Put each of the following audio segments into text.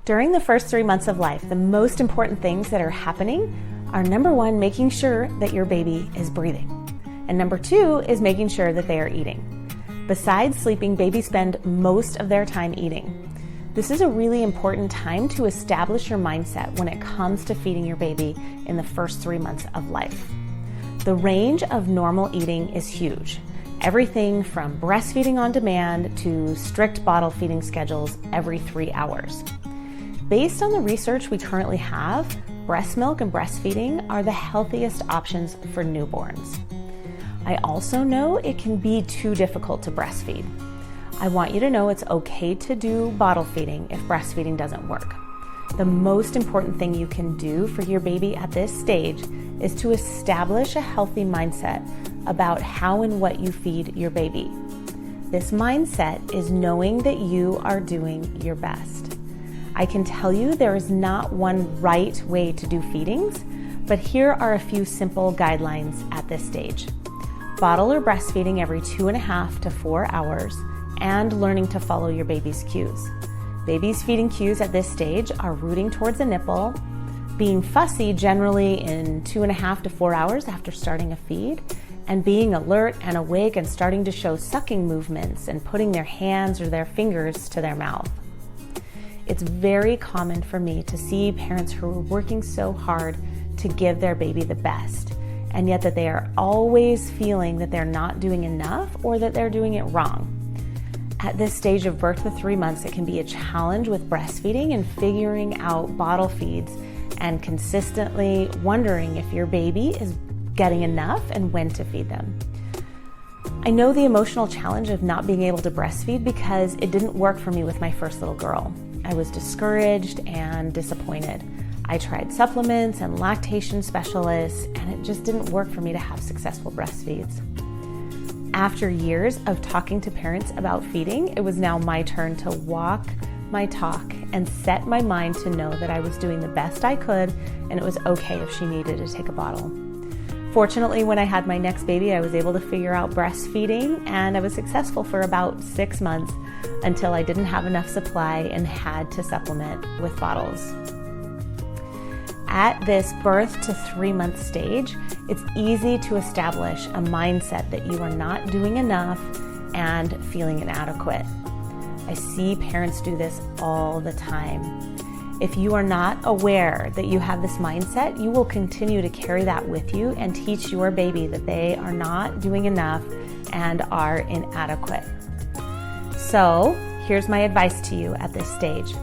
During the first 3 months of life, the most important things that are happening are number one, making sure that your baby is breathing. And number two is making sure that they are eating. Besides sleeping, babies spend most of their time eating. This is a really important time to establish your mindset when it comes to feeding your baby in the first 3 months of life. The range of normal eating is huge. Everything from breastfeeding on demand to strict bottle feeding schedules every 3 hours. Based on the research we currently have, breast milk and breastfeeding are the healthiest options for newborns. I also know it can be too difficult to breastfeed. I want you to know it's okay to do bottle feeding if breastfeeding doesn't work. The most important thing you can do for your baby at this stage is to establish a healthy mindset about how and what you feed your baby. This mindset is knowing that you are doing your best. I can tell you there is not one right way to do feedings, but here are a few simple guidelines at this stage. Bottle or breastfeeding every 2.5 to 4 hours and learning to follow your baby's cues. Baby's feeding cues at this stage are rooting towards a nipple, being fussy generally in 2.5 to 4 hours after starting a feed, and being alert and awake and starting to show sucking movements and putting their hands or their fingers to their mouth. It's very common for me to see parents who are working so hard to give their baby the best, and yet that they are always feeling that they're not doing enough or that they're doing it wrong. At this stage of birth to 3 months, it can be a challenge with breastfeeding and figuring out bottle feeds and consistently wondering if your baby is getting enough and when to feed them. I know the emotional challenge of not being able to breastfeed because it didn't work for me with my first little girl. I was discouraged and disappointed. I tried supplements and lactation specialists, and it just didn't work for me to have successful breastfeeds. After years of talking to parents about feeding, it was now my turn to walk my talk and set my mind to know that I was doing the best I could and it was okay if she needed to take a bottle. Fortunately, when I had my next baby, I was able to figure out breastfeeding, and I was successful for about 6 months until I didn't have enough supply and had to supplement with bottles. At this birth to 3 month stage, it's easy to establish a mindset that you are not doing enough and feeling inadequate. I see parents do this all the time. If you are not aware that you have this mindset, you will continue to carry that with you and teach your baby that they are not doing enough and are inadequate. So here's my advice to you at this stage.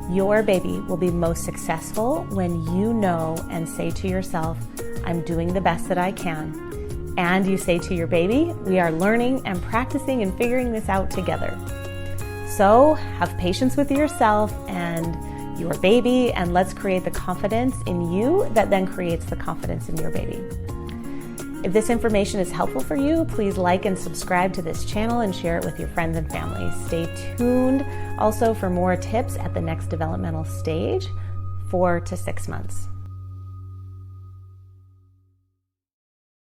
Your baby will be most successful when you know and say to yourself, I'm doing the best that I can. And you say to your baby, we are learning and practicing and figuring this out together. So have patience with yourself and your baby, and let's create the confidence in you that then creates the confidence in your baby. If this information is helpful for you, please like and subscribe to this channel and share it with your friends and family. Stay tuned also for more tips at the next developmental stage, 4 to 6 months.